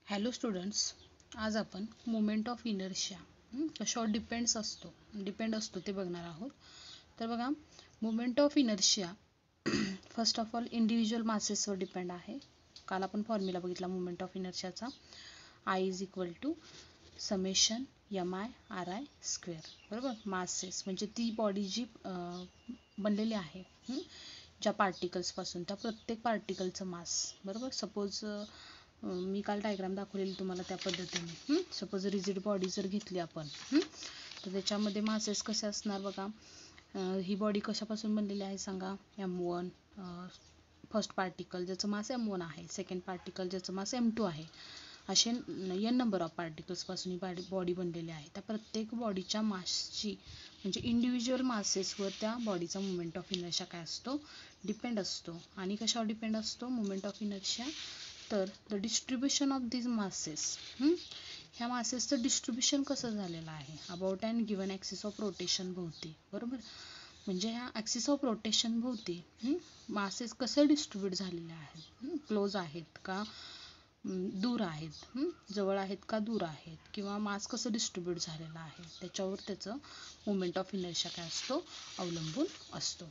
Hello students, आज आपण moment of inertia कशावर डिपेंड असतो ते बघणार आहोत. तर बघा, moment of inertia first of all individual मासेसवर डिपेंड आहे. काल आपण फॉर्म्युला बघितला मोमेंट ऑफ इनर्शियाचा, I is equal to summation MI/RI square. बरोबर, मासेस म्हणजे ती बॉडी जी बनलेली आहे ज्या पार्टिकल्सपासून, त्या प्रत्येक पार्टिकलचं मास. बरोबर, सपोज मी काल डायग्राम दाखवलेली तुम्हाला त्या पद्धतीने. सपोज रिजिड बॉडी जर घेतली आपण तर त्याच्यामध्ये मासेस कसे असणार बघा. ही बॉडी कशापासून बनलेली आहे सांगा. M1 फर्स्ट पार्टिकल ज्याचं मास M1 आहे, सेकंड पार्टिकल ज्याचं मास M2 आहे, असे n नंबर ऑफ पार्टिकल्सपासून ही बॉडी बनलेली आहे. त्या प्रत्येक बॉडीच्या मासची म्हणजे इंडिव्हिज्युअल मासेसवर त्या बॉडीचा मुवमेंट ऑफ इनर्शिया काय असतो, डिपेंड असतो. आणि कशावर डिपेंड असतो मुवमेंट ऑफ इनर्शिया, तर the distribution of this masses, ह्या मासेसचं डिस्ट्रीब्युशन कसं झालेलं आहे about and given axis of rotation भोवती. बरोबर, म्हणजे ह्या ॲक्सिस ऑफ रोटेशन भोवती मासेस कसे डिस्ट्रीब्यूट झालेले आहेत, क्लोज आहेत का दूर आहेत, जवळ आहेत का दूर आहेत, किंवा मास कसं डिस्ट्रीब्यूट झालेलं आहे त्याच्यावर त्याचं मुवमेंट ऑफ इनर्शिया काय असतो, अवलंबून असतो.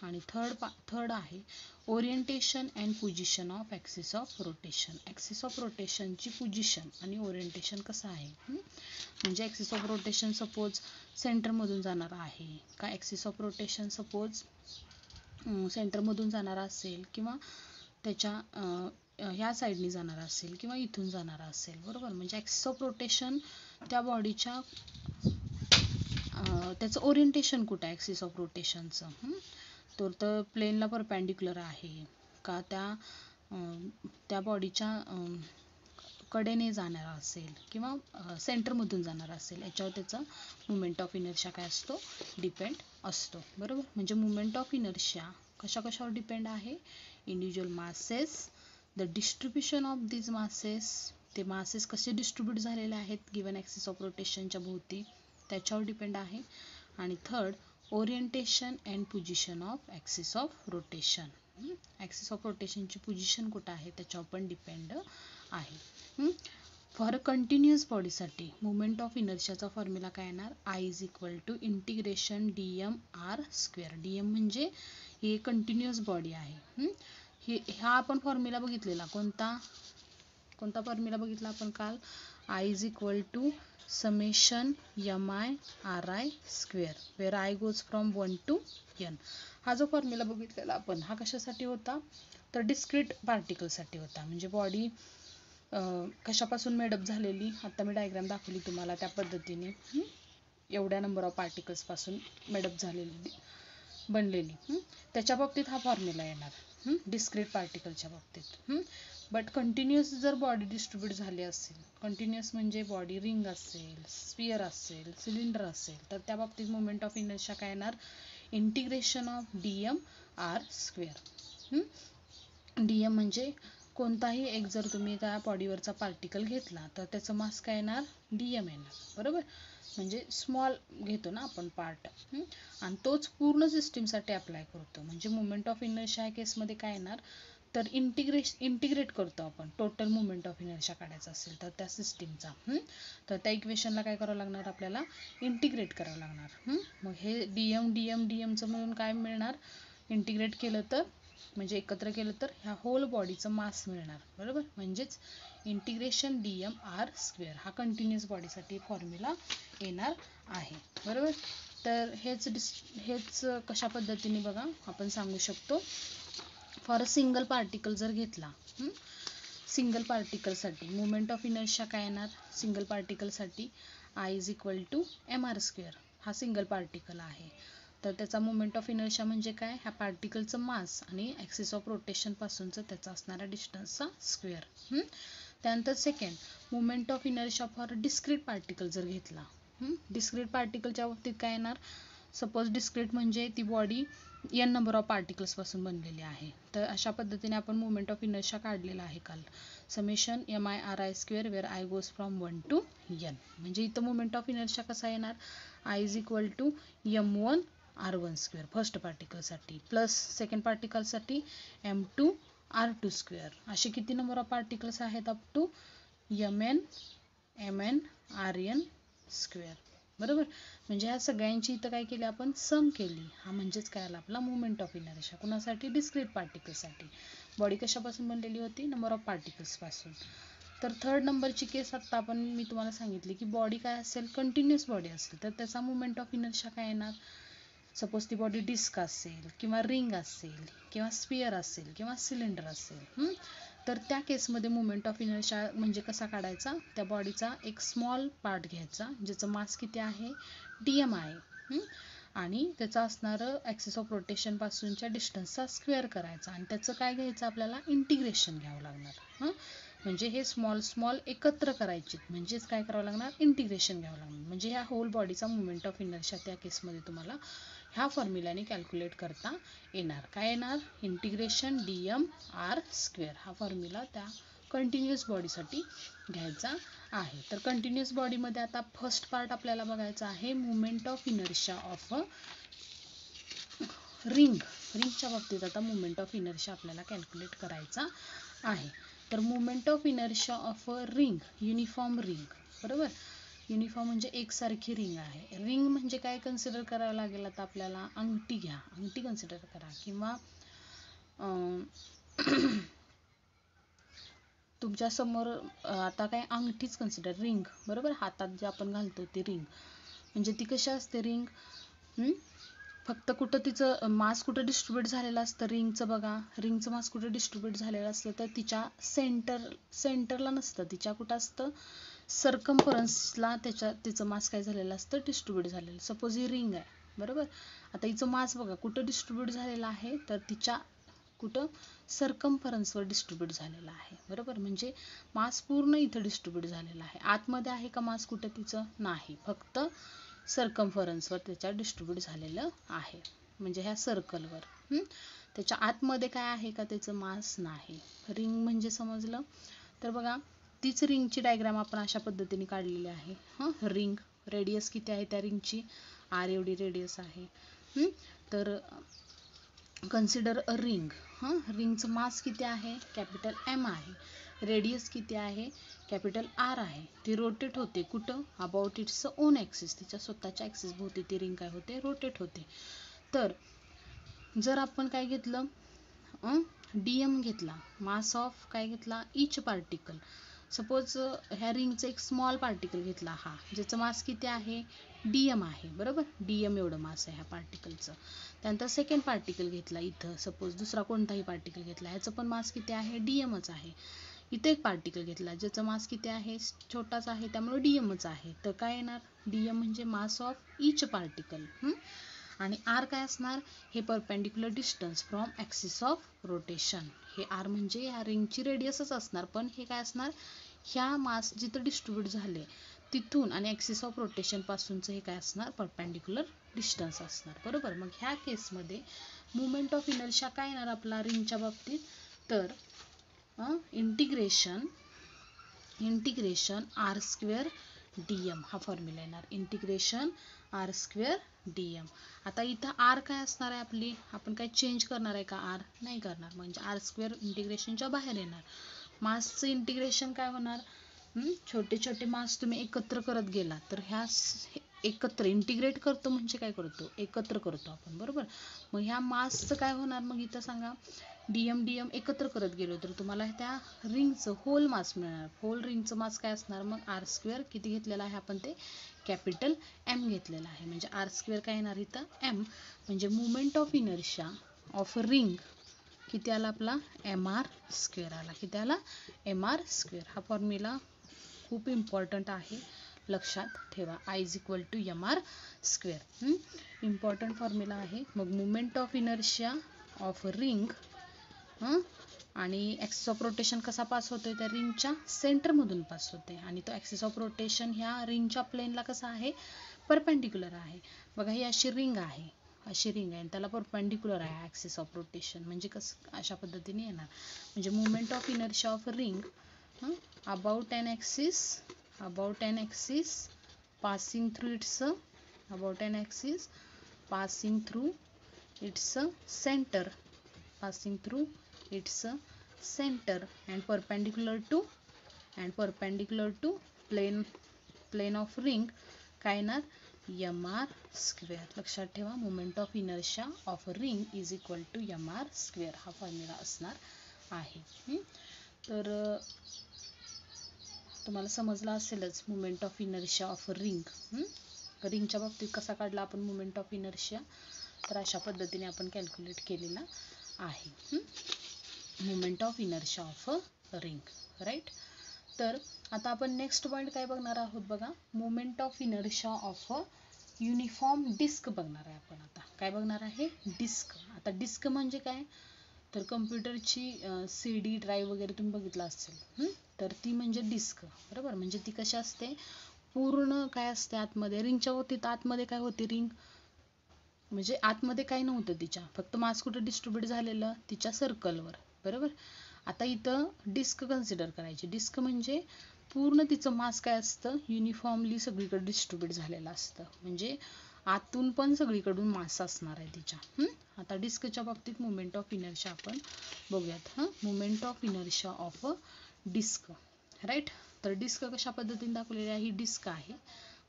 आणि थर्ड आहे orientation and position of axis of rotation. Axis of रोटेशनची पोझिशन आणि ओरिएंटेशन कसं आहे, म्हणजे ॲक्सिस ऑफ रोटेशन सपोज सेंटरमधून जाणार आहे का, ॲक्सिस ऑफ रोटेशन सपोज सेंटरमधून जाणारा असेल किंवा त्याच्या ह्या साईडनी जाणारा असेल किंवा इथून जाणारा असेल. बरोबर, म्हणजे ॲक्सिस ऑफ रोटेशन त्या बॉडीच्या त्याचं ओरिएंटेशन कुठं आहे ॲक्सिस ऑफ रोटेशनचं, तर प्लेनला परपॅन्डिक्युलर आहे का, त्या बॉडीच्या कडेने जाणारा असेल किंवा सेंटरमधून जाणारा असेल, याच्यावर त्याचा मुवमेंट ऑफ इनर्शिया काय असतो, डिपेंड असतो. बरोबर, म्हणजे मुवमेंट ऑफ इनर्शिया कशावर डिपेंड आहे, individual masses, the distribution of this masses, ते मासेस कसे डिस्ट्रीब्यूट झालेले आहेत गिवन ॲक्सिस ऑफ रोटेशनच्या भोवती त्याच्यावर डिपेंड आहे. आणि third orientation and position of axis of rotation, axis of रोटेशनची पोझिशन कुठं आहे त्याच्यावर पण डिपेंड आहे. फॉर अ कंटिन्युअस बॉडीसाठी मुवमेंट ऑफ इनर्शियाचा फॉर्म्युला काय येणार, I is equal to integration dm/r square. dm म्हणजे हे कंटिन्युअस बॉडी आहे. हा आपण फॉर्म्युला बघितलेला, कोणता फॉर्म्युला बघितला आपण काल, I is equal to summation MI/RI square where I goes from 1 to n. हा जो फॉर्म्युला बघितलेला आपण, हा कशासाठी होता, तर डिस्क्रीट पार्टिकलसाठी होता. म्हणजे बॉडी कशापासून मेडअप झालेली, आता मी डायग्राम दाखवली तुम्हाला त्या पद्धतीने, एवढ्या नंबर ऑफ पार्टिकल्सपासून मेडअप झालेली बनलेली, त्याच्या बाबतीत हा फॉर्म्युला येणार डिस्क्रीट पार्टिकलच्या बाबतीत. बट कंटिन्युअस जर बॉडी डिस्ट्रीब्यूट झाली असेल, कंटिन्युअस म्हणजे बॉडी रिंग असेल, स्पियर असेल, सिलेंडर असेल, तर त्या बाबतीत मुवमेंट ऑफ इनर्शिया काय येणार, integration of dm/r square. dm म्हणजे कोणताही एक जर तुम्ही त्या बॉडीवरचा पार्टिकल घेतला तर त्याचं मास काय येणार, dm येणार. बरोबर, म्हणजे स्मॉल घेतो ना आपण पार्ट, आणि तोच पूर्ण सिस्टीमसाठी अप्लाय करतो. म्हणजे मुवमेंट ऑफ इनर्शिया या केसमध्ये काय येणार, तर इंटिग्रेट करतो आपण. टोटल मुवमेंट ऑफ इनर्शिया काढायचा असेल तर त्या सिस्टीमचा, तर त्या इक्वेशनला काय करावं लागणार, आपल्याला इंटिग्रेट करावं लागणार. मग हे डीएमचं मिळून काय मिळणार, इंटिग्रेट केलं तर म्हणजे एकत्र केलं तर ह्या होल बॉडीचं मास मिळणार. बरोबर, म्हणजेच इंटिग्रेशन dm/r स्क्वेअर हा कंटिन्युअस बॉडीसाठी फॉर्म्युला येणार आहे. बरोबर, तर हेच कशा पद्धतीने बघा आपण सांगू शकतो. फॉर अ सिंगल पार्टिकल जर घेतला, सिंगल पार्टिकलसाठी मुवमेंट ऑफ इनर्शिया काय येणार, सिंगल पार्टिकलसाठी I is equal to mr square. हा सिंगल पार्टिकल आहे तर त्याचा मुवमेंट ऑफ इनर्शिया म्हणजे काय, ह्या पार्टिकलचं मास आणि ॲक्सिस ऑफ रोटेशन पासूनचं त्याचा असणारा डिस्टन्सचा स्क्वेअर. त्यानंतर second movement of inertia for discrete particle जर घेतला, डिस्क्रीट पार्टिकलच्या बाबतीत काय येणार, सपोज डिस्क्रीट म्हणजे ती बॉडी n नंबर ऑफ पार्टिकल्सपासून बनलेली आहे, तर अशा पद्धतीने आपण मुवमेंट ऑफ इनर्शिया काढलेला आहे काल, summation MI/RI square where I goes from 1 to n. म्हणजे इथं मुवमेंट ऑफ इनर्शिया कसा येणार, I is equal to M1r1 square first पार्टिकलसाठी प्लस सेकंड पार्टिकलसाठी M2r2 स्क्वेअर. असे किती नंबर ऑफ पार्टिकल्स आहेत, अप टू mn स्क्वेअर. बरोबर. म्हणजे ह्या सगळ्यांची इथं काय केली आपण, सम केली. हा म्हणजेच काय आला आपला मोमेंट ऑफ इनर्शिया. कुणासाठी, डिस्क्रीट पार्टिकलसाठी. बॉडी कशापासून बनलेली होती, नंबर ऑफ पार्टिकल्स पासून. तर थर्ड नंबरची केस आता आपण मी तुम्हाला सांगितली की बॉडी काय असेल, कंटिन्युअस बॉडी असेल तर त्याचा मोमेंट ऑफ इनर्शिया काय येणार. सपोज ती बॉडी डिस्क असेल किंवा रिंग असेल किंवा स्पियर असेल किंवा सिलेंडर असेल, तर त्या केसमध्ये मोमेंट ऑफ इनर्शिया म्हणजे कसा काढायचा, त्या बॉडीचा एक स्मॉल पार्ट घ्यायचा ज्याचं मास किती आहे, dm आहे, आणि त्याचा असणारं ॲक्सिस ऑफ रोटेशन पासूनच्या डिस्टन्सचा स्क्वेअर करायचा आणि त्याचं काय घ्यायचं आपल्याला, इंटिग्रेशन घ्यावं लागणार. म्हणजे हे स्मॉल एकत्र करायचे, म्हणजेच काय करावं लागणार, इंटिग्रेशन घ्यावं लागणार. म्हणजे ह्या होल बॉडीचा मोमेंट ऑफ इनर्शिया त्या केसमध्ये तुम्हाला ह्या फॉर्म्युल्याने कॅल्क्युलेट करता येणार. काय येणार, इंटिग्रेशन dm r स्क्वेअर. हा फॉर्म्युला त्या कंटिन्युअस बॉडीसाठी घ्यायचा आहे. तर कंटिन्युअस बॉडीमध्ये आता फर्स्ट पार्ट आपल्याला बघायचा आहे, मोमेंट ऑफ इनर्शिया ऑफ रिंगच्या बाबतीत आता मोमेंट ऑफ इनर्शिया आपल्याला कॅल्क्युलेट करायचा आहे. तर moment of inertia of ring, uniform ring. बरोबर. युनिफॉर्म म्हणजे एकसारखी रिंग आहे. रिंग म्हणजे काय कन्सिडर करावं लागेल आता आपल्याला, अंगठी घ्या, अंगठी कन्सिडर करा, किंवा तुमच्या समोर आता काय अंगठीच कन्सिडर, रिंग. बरोबर. हातात जे आपण घालतो ते रिंग. म्हणजे ती कशी असते रिंग, फक्त कुठं तिचं मास कुठं डिस्ट्रीब्यूट झालेलं असतं रिंगचं. बघा, रिंगचं मास कुठं डिस्ट्रीब्यूट झालेलं असतं, तर तिच्या सेंटरला नसतं, तिच्या कुठं असतं, सर्कम्फरन्सला तिचं मास काय झालेलं असतं, डिस्ट्रीब्यूट झालेलं. सपोज ही रिंग आहे. बरोबर. आता हिचं मास बघा कुठं डिस्ट्रीब्यूट झालेलं आहे, तर तिच्या कुठं, सर्कम्फरन्सवर डिस्ट्रीब्यूट झालेला आहे. बरोबर. म्हणजे मास पूर्ण इथं डिस्ट्रीब्यूट झालेला आहे. आतमध्ये आहे का मास कुठं तिचं, नाही, फक्त सर्कम्फरन्सवर त्याच्या डिस्ट्रीब्यूट झालेलं आहे. म्हणजे ह्या सर्कलवर. त्याच्या आतमध्ये काय आहे का त्याचं मास नाही. रिंग म्हणजे समजलं. तर बघा, तीच रिंगची डायग्राम आपण अशा पद्धतीने काढलेली आहे. रिंग, रेडियस किती आहे त्या रिंगची, r एवढी रेडियस आहे. तर कन्सिडर अ रिंग. रिंगचं मास किती आहे, कॅपिटल M आहे. रेडियस किती आहे, कॅपिटल R आहे. ती रोटेट होते कुठं, अबाउट इट्स ओन ॲक्सिस. तिच्या स्वतःच्या ॲक्सिस भोवती ती रिंग काय होते, रोटेट होते. तर जर आपण काय घेतलं, dm घेतला, मास ऑफ काय घेतला, इच पार्टिकल. सपोज ह्या रिंगचं एक स्मॉल पार्टिकल घेतला, हा ज्याचं मास किती आहे, dm आहे. बरोबर. dm एवढं मास आहे ह्या पार्टिकलचं. त्यानंतर सेकंड पार्टिकल घेतला, इथं सपोज दुसरा कोणताही पार्टिकल घेतला, ह्याचं पण मास किती आहे, dmच आहे. इथे एक पार्टिकल घेतला ज्याचं मास किती आहे, छोटाच आहे, त्यामुळे dmच आहे. तर काय येणार, dm म्हणजे मास ऑफ इच पार्टिकल. आणि r काय असणार, हे perpendicular distance from axis of rotation. हे r म्हणजे ह्या रिंगची रेडियसच असणार, पण हे काय असणार, ह्या मास जिथं डिस्ट्रीब्यूट झाले तिथून आणि ॲक्सिस ऑफ रोटेशन पासूनचं हे काय असणार, परपेंडिक्युलर डिस्टन्स असणार. बरोबर. मग ह्या केसमध्ये मोमेंट ऑफ इनर्शिया काय येणार आपला रिंगच्या बाबतीत, तर इंटिग्रेशन r स्क्वेअर dm हा फॉर्म्युला येणार. Integration r square dm. आता इथं r काय असणार आहे आपली, आपण काय चेंज करणार आहे का, r नाही करणार. म्हणजे r स्क्वेअर इंटिग्रेशनच्या बाहेर येणार. मासचं इंटिग्रेशन काय होणार, छोटे छोटे मास तुम्ही एकत्र करत गेला तर ह्या एकत्र इंटिग्रेट करतो म्हणजे काय करतो, एकत्र करतो आपण. बरोबर. मग ह्या मासचं काय होणार, मग इथं सांगा, dm एकत्र करत गेलो तर तुम्हाला त्या रिंगचं होल मास मिळणार. होल रिंगचं मास काय असणार, मग r स्क्वेअर किती घेतलेला आहे आपण, ते कॅपिटल M घेतलेला आहे. म्हणजे r स्क्वेअर काय येणार इथं, M. म्हणजे moment of inertia of ring किती आला आपला, mr स्क्वेअर आला. किती आला, mr स्क्वेअर. हा फॉर्म्युला खूप इम्पॉर्टंट आहे, लक्षात ठेवा. I is equal to mr square. Important formula आहे. मग moment of inertia of ring आणि ॲक्सिस ऑफ रोटेशन कसा पास होतोय, त्या रिंगच्या सेंटरमधून पास होते. आणि तो ॲक्सिस ऑफ रोटेशन ह्या रिंगच्या प्लेनला कसा आहे, परपेंडिक्युलर आहे. बघा, ही अशी रिंग आहे, अशी रिंग आहे आणि त्याला परपेंडिक्युलर आहे ॲक्सिस ऑफ रोटेशन. म्हणजे कसं, अशा पद्धतीने येणार. म्हणजे moment of inertia of ring about an axis passing through its about an axis passing through its center and perpendicular to and perpendicular to plane of ring काय येणार mr square. लक्षात ठेवा, moment of inertia of ring is equal to mr square हा formula असणार आहे. तर तुम्हाला समजला असेलच moment of inertia of ring. रिंगच्या बाबतीत कसा काढला आपण मोमेंट ऑफ इनर्शिया, तर अशा पद्धतीने आपण कॅल्क्युलेट केलेला आहे moment of inertia of a ring. Right. तर आता आपण नेक्स्ट पॉईंट काय बघणार आहोत बघा, moment of inertia of a uniform disc बघणार आहे आपण. आता काय बघणार आहे, डिस्क. आता डिस्क म्हणजे काय, तर कम्प्युटरची CD ड्राईव्ह वगैरे तुम्ही बघितला असेल, तर ती म्हणजे डिस्क. बरोबर, म्हणजे ती कशी असते, पूर्ण काय असते आतमध्ये, रिंगच्या बाबतीत आतमध्ये काय होते, रिंग म्हणजे आतमध्ये काही नव्हतं तिच्या, फक्त मास कुठे डिस्ट्रीब्यूट झालेलं तिच्या सर्कलवर. बरोबर. आता इथं डिस्क कन्सिडर करायची. डिस्क म्हणजे पूर्ण तिचं मास काय असतं, युनिफॉर्मली सगळीकडे डिस्ट्रीब्यूट झालेलं असतं, म्हणजे आतून पण सगळीकडून मास असणार आहे तिच्या. आता डिस्कच्या बाबतीत मोमेंट ऑफ इनर्शिया आपण बघूयात. Moment of inertia of a disc. Right. तर डिस्क कशा पद्धतीने दाखवलेली आहे, ही डिस्क आहे.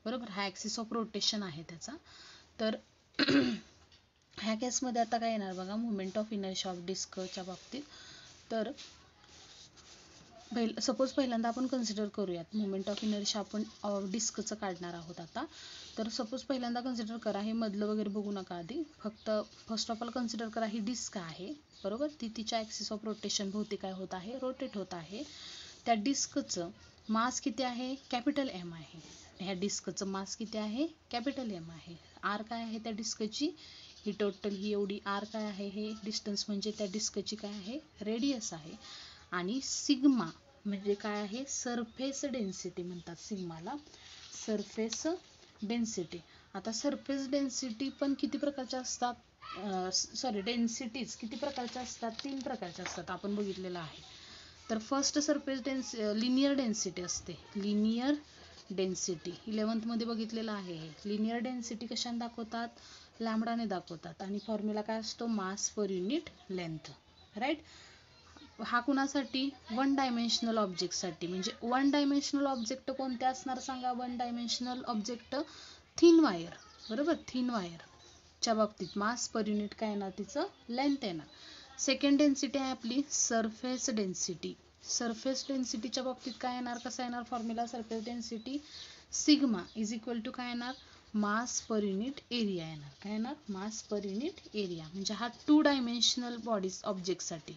बरोबर, हा ॲक्सिस ऑफ रोटेशन आहे त्याचा. तर ह्या केसमध्ये आता काय येणार बघा, मोमेंट ऑफ इनर्शिया ऑफ डिस्कच्या बाबतीत. तर सपोज पहिल्यांदा आपण कन्सिडर करूयात मोमेंट ऑफ इनर्शिया आपण डिस्कचं काढणार आहोत आता. तर सपोज पहिल्यांदा कन्सिडर करा, हे मधलं वगैरे बघू नका आधी, फक्त फर्स्ट ऑफ ऑल कन्सिडर करा ही डिस्क आहे. बरोबर, ती तिच्या ॲक्सिस ऑफ रोटेशन भोवती काय होत आहे, रोटेट होत आहे. त्या डिस्कचं मास किती आहे, कॅपिटल M आहे. ह्या डिस्कचं मास किती आहे, कॅपिटल M आहे. आर काय आहे त्या डिस्कची, ही टोटल ही एवढी आर काय आहे, हे डिस्टन्स म्हणजे त्या डिस्कची काय आहे, रेडियस आहे. आणि सिग्मा म्हणजे काय आहे, सरफेस डेन्सिटी म्हणतात सिग्माला, सरफेस डेन्सिटी. आता सरफेस डेन्सिटी पण किती प्रकारच्या असतात, डेन्सिटीज किती प्रकारच्या असतात, 3 प्रकारच्या असतात, आपण बघितलेलं आहे. तर फर्स्ट सरफेस लिनियर डेन्सिटी असते. लिनियर डेन्सिटी 11th मध्ये बघितलेलं आहे. लिनियर डेन्सिटी कशाने दाखवतात, लॅम्बडाने दाखवतात, आणि फॉर्म्युला काय असतो, मास पर युनिट लेंथ. राईट. हा कुणासाठी, वन डायमेन्शनल ऑब्जेक्टसाठी. म्हणजे वन डायमेन्शनल ऑब्जेक्ट कोणते असणार सांगा, one dimensional object thin wire. बरोबर, थिन वायर च्या बाबतीत मास पर युनिट काय येणार, तिचं लेंथ येणार. सेकंड डेन्सिटी आहे आपली सरफेस डेन्सिटी. सरफेस डेन्सिटीच्या बाबतीत काय येणार, कसा येणार formula, surface density sigma is equal to काय येणार, मास पर युनिट एरिया येणार. काय येणार, मास पर युनिट एरिया. म्हणजे हा 2 डायमेन्शनल बॉडीज ऑब्जेक्टसाठी.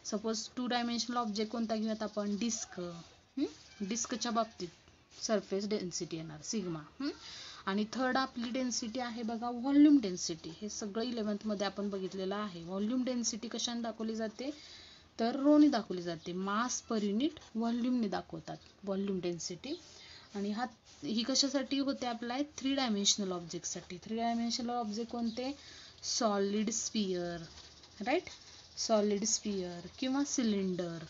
सपोज 2 डायमेन्शनल ऑब्जेक्ट कोणता घेऊयात आपण, डिस्क. डिस्कच्या बाबतीत सरफेस डेन्सिटी येणार सिग्मा. आणि थर्ड आपली डेन्सिटी आहे बघा, व्हॉल्यूम डेन्सिटी. हे सगळं 11th मध्ये आपण बघितलेलं आहे. व्हॉल्यूम डेन्सिटी कशाने दाखवली जाते, तर रोने दाखवली जाते. मास पर युनिट व्हॉल्यूमने दाखवतात व्हॉल्यूम डेन्सिटी. आणि ही कशासाठी होते अप्लाय, 3 डायमेन्शनल ऑब्जेक्टसाठी. 3 डायमेन्शनल ऑब्जेक्ट कोणते, solid sphere. Right, solid sphere किंवा सिलेंडर,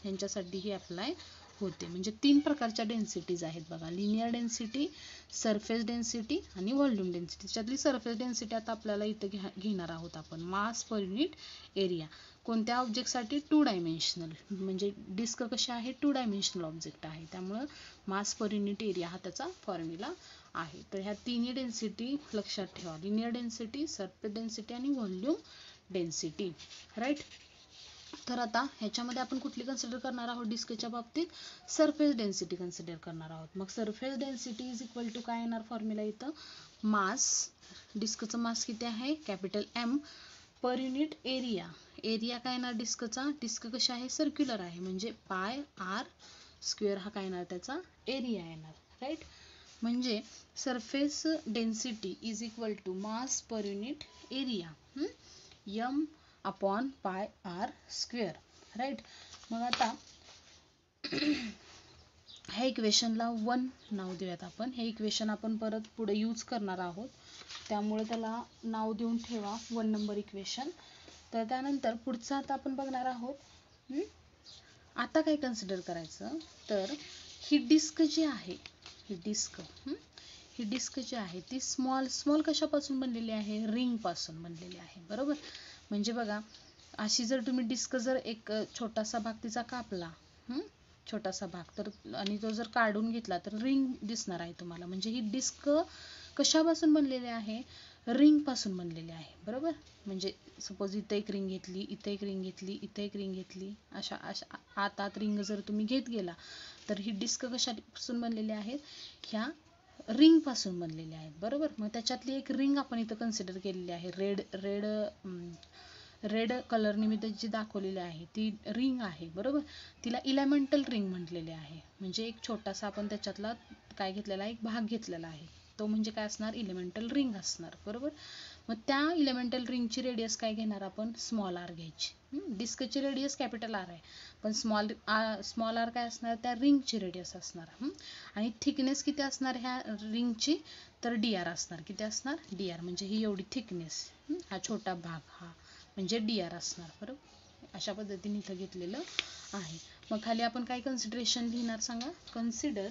यांच्यासाठी ही अप्लाय होते. म्हणजे 3 प्रकारच्या डेन्सिटीज आहेत बघा, लिनियर डेन्सिटी, सरफेस डेन्सिटी आणि व्हॉल्यूम डेन्सिटी. त्याच्यातली सरफेस डेन्सिटी आता आपल्याला इथं घेणार आहोत आपण, मास पर युनिट एरिया. कोणत्या ऑब्जेक्टसाठी, 2 डायमेन्शनल. म्हणजे डिस्क कशी आहे, 2 डायमेन्शनल ऑब्जेक्ट आहे, त्यामुळं मास पर युनिट एरिया हा त्याचा फॉर्म्युला आहे. तर ह्या तिन्ही डेन्सिटी लक्षात ठेवा, लिनियर डेन्सिटी, सरफेस डेन्सिटी आणि व्हॉल्यूम डेन्सिटी. राईट. तर आता ह्याच्यामध्ये आपण कुठली कन्सिडर करणार आहोत, डिस्कच्या बाबतीत सरफेस डेन्सिटी कन्सिडर करणार आहोत. मग surface density is equal to काय येणार फॉर्म्युला इथं, मास, डिस्कचं मास किती आहे, capital M, per unit area. Area काय येणार डिस्कचा, डिस्क कशी आहे, सर्क्युलर आहे, म्हणजे पाय आर स्क्वेअर हा काय येणार त्याचा एरिया येणार. राईट. म्हणजे surface density is equal to mass per unit area, M upon pi r square. Right. मग आता ह्या इक्वेशनला 1 नाव देऊयात आपण. हे इक्वेशन आपण परत पुढे यूज करणार आहोत, त्यामुळे त्याला नाव देऊन ठेवा 1 नंबर इक्वेशन. तर त्यानंतर पुढचं आता आपण बघणार आहोत. आता काय कन्सिडर करायचं, तर ही डिस्क जी आहे, ही डिस्क जी आहे ती स्मॉल कशापासून बनलेली आहे, रिंग पासून बनलेली आहे. बरोबर. म्हणजे बघा, अशी जर तुम्ही डिस्क जर एक छोटासा भाग तिचा कापला, छोटासा भाग. तर आणि तो जर काढून घेतला तर रिंग दिसणार आहे तुम्हाला. म्हणजे ही डिस्क कशापासून बनलेली आहे? रिंग पासून बनलेली आहे. बरोबर. म्हणजे सपोज इथे एक रिंग घेतली, इथे एक रिंग घेतली, इथे एक रिंग घेतली, अशा अशा आत रिंग जर तुम्ही घेत गेला तर ही डिस्क कशापासून बनलेली आहेत? ह्या रिंग पासून बनलेली आहेत. बरोबर. मग त्याच्यातली एक रिंग आपण इथं कन्सिडर केलेली आहे. रेड कलरने मी जी दाखवलेली आहे ती रिंग आहे. बरोबर. तिला इलेमेंटल रिंग म्हटलेले आहे. म्हणजे एक छोटासा आपण त्याच्यातला काय घेतलेला आहे? एक भाग घेतलेला आहे. तो म्हणजे काय असणार? इलेमेंटल रिंग असणार. बरोबर. मग त्या इलेमेंटल रिंगची रेडियस काय घेणार आपण? स्मॉल आर घ्यायची. डिस्कची रेडियस कॅपिटल आर आहे, पण स्मॉल आर काय असणार? त्या रिंगची रेडियस असणार. आणि थिकनेस किती असणार ह्या रिंगची? तर डी आर असणार. किती असणार? D r. म्हणजे ही एवढी थिकनेस, हा छोटा भाग हा म्हणजे डी आर असणार. बरोबर. अशा पद्धतीने इथं घेतलेलं आहे. मग खाली आपण काय कन्सिडरेशन लिहिणार सांगा? Consider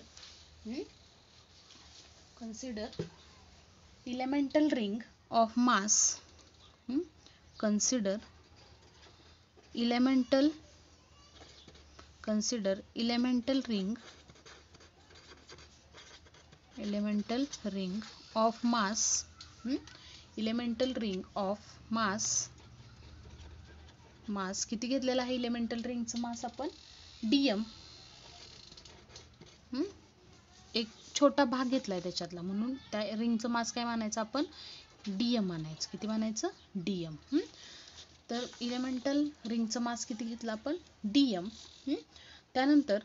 elemental ring of mass. consider elemental ring of mass. elemental ring of mass किती घेतलेला आहे elemental ringचं मास आपण? dm. एक छोटा भाग घेतलाय त्याच्यातला, म्हणून त्या रिंगचं मास काय मानायचं आपण? dm मानायचं. किती मानायचं? dm. तर इलेमेंटल रिंगचं मास किती घेतलं आपण? dm. त्यानंतर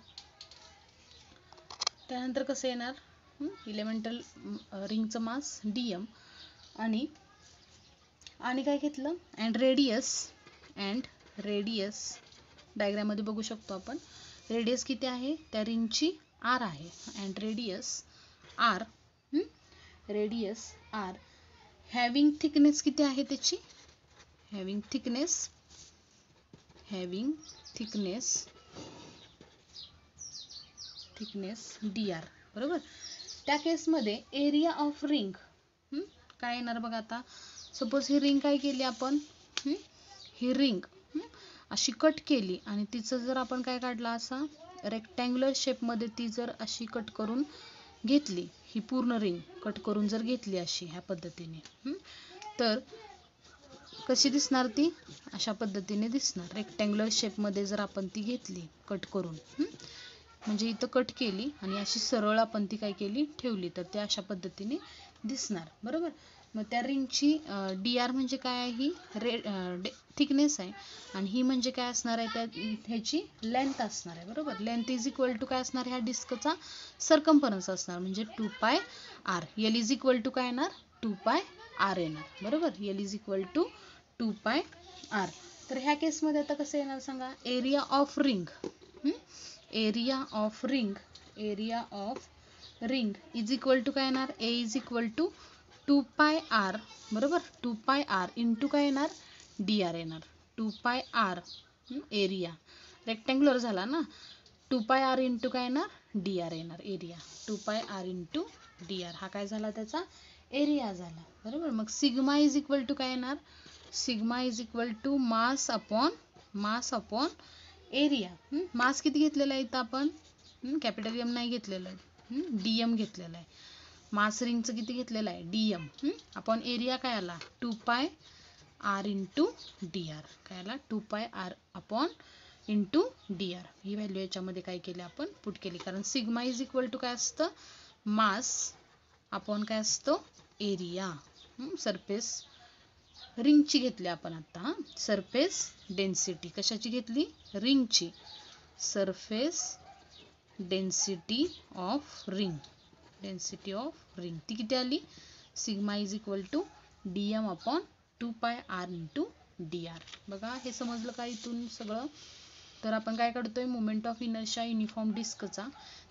कसं येणार? इलेमेंटल रिंगचं मास dm आणि काय घेतलं? अँड रेडियस डायग्राम मध्ये बघू शकतो आपण. रेडियस किती आहे? त्या रिंगची r आहे. And radius r having thickness किती आहे त्याची? Having thickness dr. बरोबर. त्या केसमध्ये एरिया ऑफ रिंग काय येणार बघा. आता सपोज ही रिंग काय केली आपण? ही रिंग अशी कट केली आणि तिचं जर आपण काय काढला असा रेक्टँग्युलर शेपमध्ये ती जर अशी कट करून घेतली, ही पूर्ण रिंग कट करून जर घेतली अशी ह्या पद्धतीने, तर कशी दिसणार ती? अशा पद्धतीने दिसणार. रेक्टँग्युलर शेपमध्ये जर आपण ती घेतली कट करून, म्हणजे इथं कट केली आणि अशी सरळ आपण ती काय केली? ठेवली, तर ते अशा पद्धतीने दिसणार. बरोबर. मग त्या रिंगची डी आर म्हणजे काय आहे? ही थिकनेस आहे आणि ही म्हणजे काय असणार आहे? त्या ह्याची लेंथ असणार आहे. बरोबर. लेंथ इज इक्वल टू काय असणार? ह्या डिस्कचा सर्कम्फरन्स असणार, म्हणजे 2πr. L is equal to काय येणार? 2πr येणार. बरोबर. L is equal to 2πr. तर ह्या केसमध्ये आता कसं येणार सांगा? Area of ring is equal to काय येणार? A is equal to 2πr. बरोबर. 2πr इंटू काय येणार? dr येणार. 2πr एरिया रेक्टँग्युलर झाला ना. 2πr इंटू काय येणार? dr येणार. एरिया 2πr इंटू dr हा काय झाला? त्याचा एरिया झाला. बरोबर. मग सिग्मा इज इक्वल टू काय येणार? Sigma is equal to mass upon area. Mass किती घेतलेला आहे इथं आपण? कॅपिटल एम नाही घेतलेलं आहे, dm घेतलेला आहे. मास रिंगचं किती घेतलेलं आहे? dm. अपॉन एरिया काय आला? 2πr into dr. काय आला? 2πr upon into dr. ही व्हॅल्यू याच्यामध्ये काय केली आपण? पुट केली. कारण सिग्मा इज इक्वल टू काय असतं? मास अपॉन काय असतो? एरिया. सरफेस रिंगची घेतली आपण आता. सरफेस डेन्सिटी कशाची घेतली? रिंगची. सरफेस डेन्सिटी ऑफ रिंग ती किती आली? Sigma is equal to dm upon 2πr into dr. बघा हे समजलं का इथून सगळं? तर आपण काय करतोय? मोमेंट ऑफ इनर्शिया युनिफॉर्म डिस्कचा.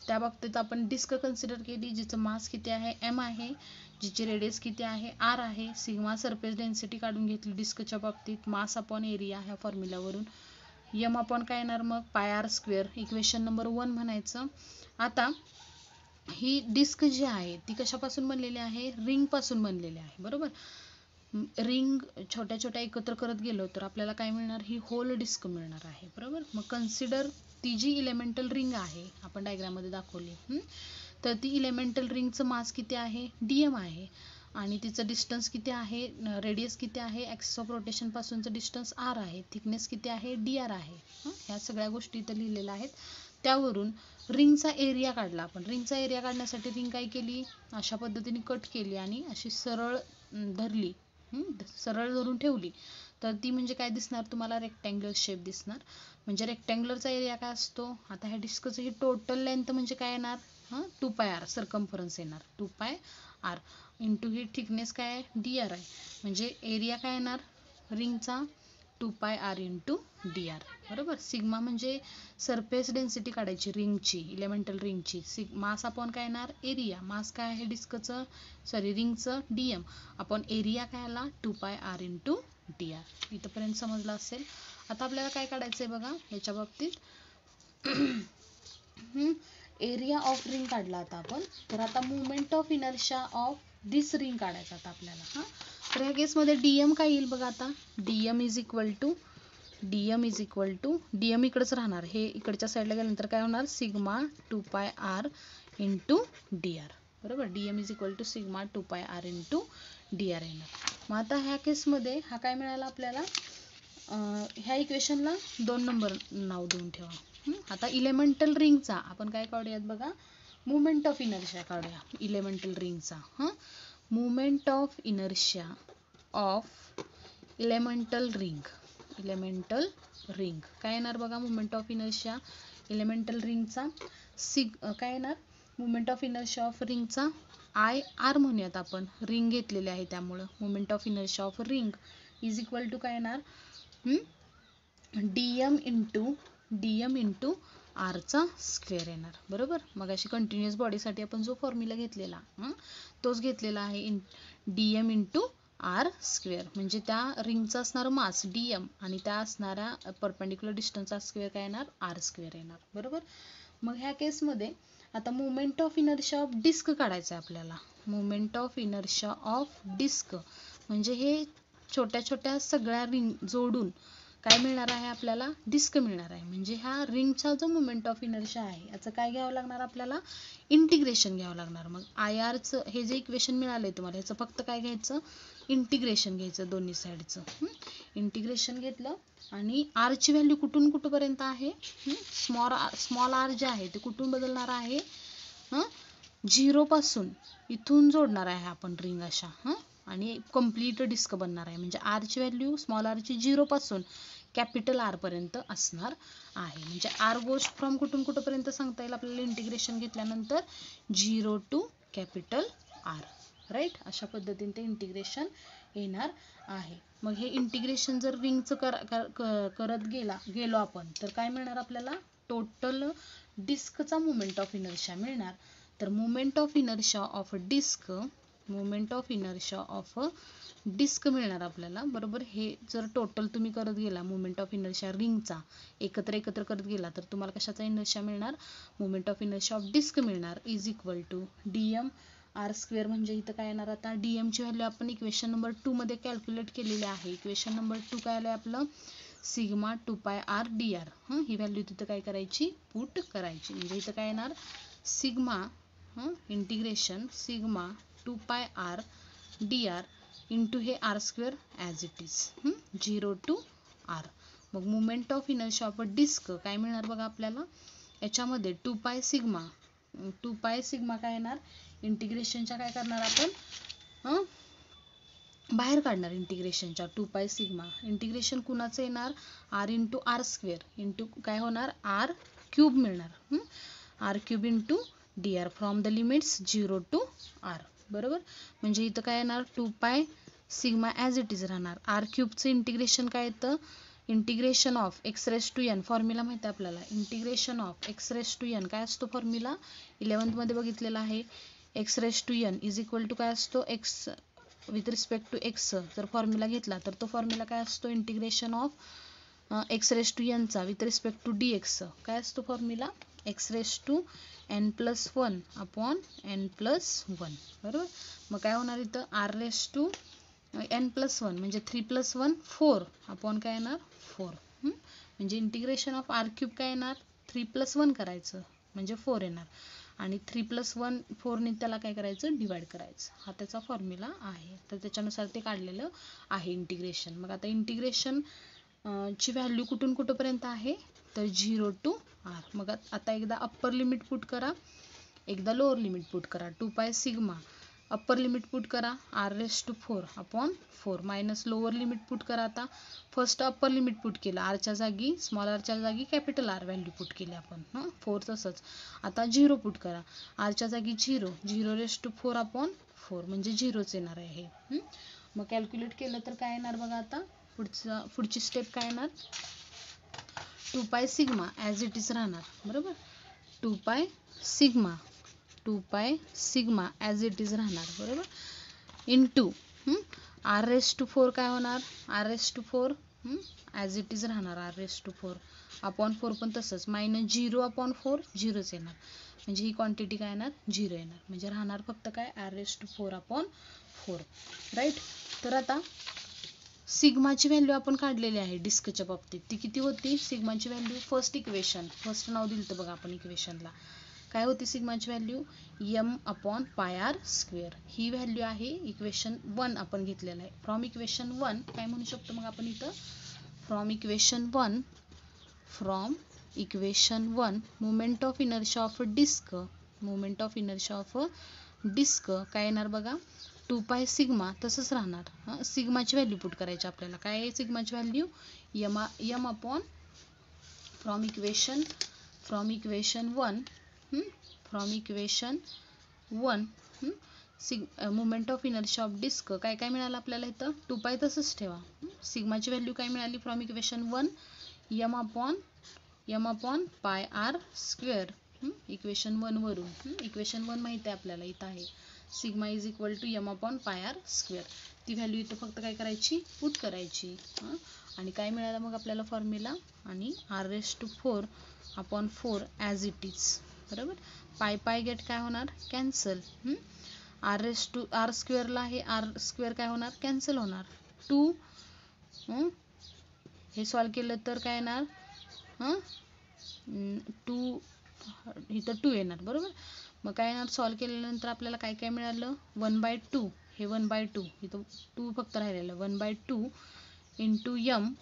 त्या बाबतीत आपण डिस्क कन्सिडर केली, जिचं मास किती आहे? m आहे. जिची रेडियस किती आहे? r आहे. सिग्मा सरफेस डेन्सिटी काढून घेतली डिस्कच्या बाबतीत. मास अपॉन एरिया ह्या फॉर्म्युलावरून. m अपॉन काय येणार मग? πr square. इक्वेशन नंबर 1 म्हणायचं. आता ही डिस्क जी आहे ती कशापासून बनलेली आहे? रिंग पासून बनलेली आहे. बरोबर. रिंग छोट्या छोट्या एकत्र करत गेलो तर आपल्याला काय मिळणार? ही होल डिस्क मिळणार आहे. बरोबर. मग कन्सिडर ती जी इलेमेंटल रिंग आहे आपण डायग्राममध्ये दाखवली, तर ती इलेमेंटल रिंगचं मास किती आहे, dm आहे, आणि तिचं डिस्टन्स किती आहे, रेडियस किती आहे, ॲक्सिस ऑफ रोटेशन पासूनचं डिस्टन्स r आहे, थिकनेस किती आहे, dr आहे. ह्या सगळ्या गोष्टी इथं लिहिलेल्या आहेत. त्यावरून रिंगचा एरिया काढला आपण. रिंगचा एरिया काढण्यासाठी रिंग काय केली, अशा पद्धतीने कट केली आणि अशी सरळ धरली, सरळ धरून ठेवली, तर ती म्हणजे काय दिसणार तुम्हाला, रेक्टँग्युलर शेप दिसणार. म्हणजे रेक्टँग्युलरचा एरिया काय असतो, आता ह्या डिस्कचं ही टोटल लेंथ म्हणजे काय येणार, 2πr सर्कम्फरन्स येणार, 2πr इंटू ही थिकनेस काय आहे, dr आहे. म्हणजे एरिया काय येणार रिंगचा, 2πr इंटू dr. बरोबर. सिग्मा म्हणजे सरफेस डेन्सिटी काढायची रिंगची, इलेमेंटल रिंगची. मास अपॉन काय येणार, एरिया. मास काय आहे डिस्कचं, सॉरी रिंगचं, dm अपॉन एरिया काय आला, 2πr इंटू dr. इथंपर्यंत समजलं असेल. आता आपल्याला काय काढायचंय बघा याच्या बाबतीत, एरिया ऑफ रिंग काढला आता आपण. तर आता movement of inertia of this ring काढायचा आता आपल्याला. तर ह्या केसमध्ये dm काय येईल बघा आता, dm is equal to dm इकडंच राहणार, हे इकडच्या साईडला गेल्यानंतर काय होणार, सिग्मा 2πr इंटू dr. बरोबर. dm is equal to sigma 2πr into dr येणार. मग आता ह्या केसमध्ये हा काय मिळाला आपल्याला, ह्या इक्वेशनला 2 नंबर नाव देऊन ठेवा. आता इलेमेंटल रिंगचा आपण काय काढूयात बघा, मुवमेंट ऑफ इनर्शिया काढूया इलेमेंटल रिंगचा. Movement of inertia of elemental ring काय येणार बघा, मुवमेंट ऑफ इनर्शिया इलेमेंटल रिंगचा काय येणार, मुवमेंट ऑफ इनर्शिया ऑफ रिंगचा IR म्हणूयात आपण, रिंग घेतलेले आहे त्यामुळं. Movement of inertia of ring is equal to काय येणार, dm इंटू r चा स्क्वेअर येणार. बरोबर. मग अशी कंटिन्युअस बॉडीसाठी आपण जो फॉर्म्युला घेतलेला तोच घेतलेला आहे, dm इंटू r स्क्वेअर. म्हणजे त्या रिंगचा असणारा मास dm आणि त्या असणाऱ्या परपेंडिक्युलर डिस्टन्सचा स्क्वेअर काय येणार, r स्क्वेअर येणार. बरोबर. मग ह्या केसमध्ये आता movement of inertia of disc काढायचं आहे आपल्याला. Movement of inertia of disc म्हणजे हे छोट्या छोट्या सगळ्या रिंग जोडून काय मिळणार आहे आपल्याला, डिस्क मिळणार आहे. म्हणजे ह्या रिंगचा जो मुवमेंट ऑफ इनर्शिया आहे याचं काय घ्यावं लागणार आपल्याला, इंटिग्रेशन घ्यावं लागणार. मग IRचं हे जे इक्वेशन मिळालंय तुम्हाला, ह्याचं फक्त काय घ्यायचं, इंटिग्रेशन घ्यायचं दोन्ही साईडचं. इंटिग्रेशन घेतलं आणि r ची व्हॅल्यू कुठून कुठपर्यंत आहे, स्मॉल r जे आहे ते कुठून बदलणार आहे, 0 पासून इथून जोडणार आहे आपण रिंग अशा, आणि कम्प्लीट डिस्क बनणार आहे. म्हणजे r ची व्हॅल्यू स्मॉल r ची 0 पासून कॅपिटल R पर्यंत असणार आहे. म्हणजे r गोज फ्रॉम कुठून कुठपर्यंत सांगता येईल आपल्याला इंटिग्रेशन घेतल्यानंतर, 0 टू कॅपिटल R. राईट. अशा पद्धतीने ते इंटिग्रेशन येणार आहे. मग हे इंटिग्रेशन जर रिंगचं करत गेलो आपण, तर काय मिळणार आपल्याला, टोटल डिस्कचा मुवमेंट ऑफ इनर्शिया मिळणार. तर movement of inertia of disc मिळणार आपल्याला. बरोबर. हे जर टोटल तुम्ही करत गेला मुवमेंट ऑफ इनर्शिया रिंगचा एकत्र करत गेला, तर तुम्हाला कशाचा इनर्शिया मिळणार, moment of inertia of disc मिळणार, is equal to dm r square. म्हणजे इथं काय येणार आता, dm ची व्हॅल्यू आपण इक्वेशन नंबर 2 मध्ये कॅल्क्युलेट केलेली आहे. इक्वेशन नंबर 2 काय आलंय आपलं, सिग्मा 2πr dr. ही व्हॅल्यू तिथं काय करायची, पुट करायची. म्हणजे इथं काय येणार, sigma integration sigma 2πr dr into हे r square as it is, 0 to r. मग movement of inertia of disc काय मिळणार बघा आपल्याला, याच्यामध्ये 2π सिग्मा काय येणार, इंटिग्रेशनच्या काय करणार आपण, बाहेर काढणार इंटिग्रेशनच्या 2π सिग्मा. इंटिग्रेशन कुणाचं येणार, r into r square into काय होणार, r क्यूब मिळणार, r cube into dr from the limits 0 to r. बरोबर. म्हणजे इथं काय येणार, 2π सिग्मा ॲज इट इज राहणार. r क्यूबचं इंटिग्रेशन काय येतं, integration of x raise to n, formula माहिती आहे आपल्याला, integration of x raise to n काय असतो फॉर्म्युला, 11th मध्ये बघितलेला आहे. x raise to n is equal to काय असतो, x with respect to x जर फॉर्म्युला घेतला तर तो फॉर्म्युला काय असतो, integration of x raise to n चा विथ रिस्पेक्ट टू dx काय असतो formula, x raise to n+1 upon n+1. बरोबर. मग काय होणार इथं, r रेस टू n+1 म्हणजे 3+1 4 अपॉन काय येणार 4. म्हणजे इंटिग्रेशन ऑफ r क्यूब काय येणार 3 + 1 करायचं म्हणजे 4 येणार आणि 3 + 1 4 ने त्याला काय करायचं डिवाइड करायचं. हा त्याचा फॉर्म्युला आहे. तर त्याच्यानुसार ते काढलेलं आहे इंटिग्रेशन. मग आता इंटिग्रेशन ची व्हॅल्यू कुठून कुठपर्यंत आहे तर 0 to r. मग आता एकदा अप्पर लिमिट पुट करा, एकदा लोअर लिमिट पुट करा. 2π सिग्मा अप्पर लिमिट पुट करा r⁴/4 minus lower limit put करा. आता फर्स्ट अप्पर लिमिट पुट केलं, r च्या जागी स्मॉल r च्या जागी कॅपिटल R व्हॅल्यू पुट केली आपण. 4 तसंच. आता 0 पुट करा, r च्या जागी 0 म्हणजे 0च येणार आहे हे. मग कॅल्क्युलेट केलं तर काय येणार बघा. आता पुढची स्टेप काय येणार, 2π सिग्मा ॲज इट इज राहणार बरोबर. 2π सिग्मा ॲज इट इज राहणार बरोबर, इंटू r⁴ काय होणार, r⁴ ॲज इट इज राहणार r⁴/4 पण तसंच -0/4 0च येणार म्हणजे ही क्वांटिटी काय येणार 0 येणार म्हणजे राहणार फक्त काय r⁴/4 राईट. तर आता सिग्माची व्हॅल्यू आपण काढलेली आहे डिस्कच्या बाबतीत. ती किती होती सिग्माची व्हॅल्यू, फर्स्ट नाव दिलं तर बघा आपण इक्वेशनला काय होती सिग्माची व्हॅल्यू m/πr². ही व्हॅल्यू आहे इक्वेशन 1 आपण घेतलेलं आहे. फ्रॉम इक्वेशन 1 काय म्हणू शकतो मग आपण इथं, from equation 1 moment of inertia of काय येणार बघा 2π सिग्मा तसंच राहणार. सिग्माची व्हॅल्यू पुट करायची आपल्याला. काय आहे सिग्माची value from equation 1 moment of inertia of disc काय काय मिळालं आपल्याला इथं 2π तसंच ठेवा. सिग्माची व्हॅल्यू काय मिळाली फ्रॉम इक्वेशन 1 m/πr². इक्वेशन 1 वरून इक्वेशन 1 माहिती आहे आपल्याला इथं आहे sigma is equal to m/πr². ती व्हॅल्यू इथं फक्त काय करायची पुट करायची. आणि काय मिळालं मग आपल्याला फॉर्म्युला आणि r⁴/4 ॲज इट इज बरोबर. पाय गेट काय होणार कॅन्सल, r² ला हे r² काय होणार कॅन्सल होणार. 2 हे सॉल्व केलं तर काय येणार 2 इथं 2 येणार बरोबर. मग काय येणार सॉल्व केल्यानंतर आपल्याला काय काय मिळालं 1/2 हे 1/2 इथं 2 फक्त राहिलेलं 1/2 इंटू m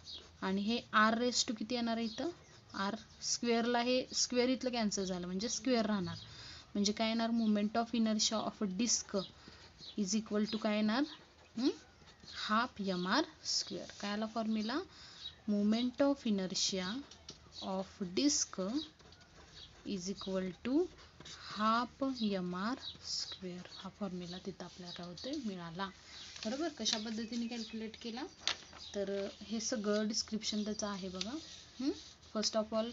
आणि हे r⁴ किती येणार आहे इथं r² ला हे स्क्वेअर इथलं कॅन्सल झालं म्हणजे स्क्वेअर राहणार म्हणजे काय येणार moment of inertia of disc is equal to काय येणार ½ mr². काय आला formula moment of inertia of disc is equal to ½ mr². हा फॉर्म्युला तिथं आपल्याला काय होतोय मिळाला बरोबर. कशा पद्धतीने कॅल्क्युलेट केला तर हे सगळं डिस्क्रिप्शन त्याचं आहे बघा. First of all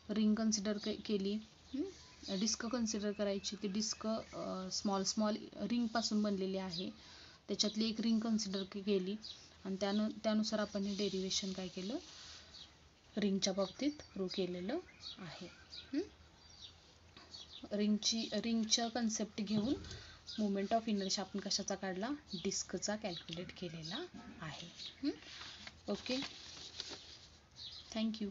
ring consider केली, डिस्क कन्सिडर करायची. ती डिस्क स्मॉल रिंगपासून बनलेली आहे. त्याच्यातली एक रिंग कन्सिडर केली आणि त्यानुसार आपण हे डेरिव्हेशन काय केलं रिंगच्या बाबतीत प्रूव्ह केलेलं आहे. रिंगच्या कन्सेप्ट घेऊन मोमेंट ऑफ इनर्शिया आपण कशाचा काढला डिस्कचा कॅल्क्युलेट केलेला आहे. Okay, thank you.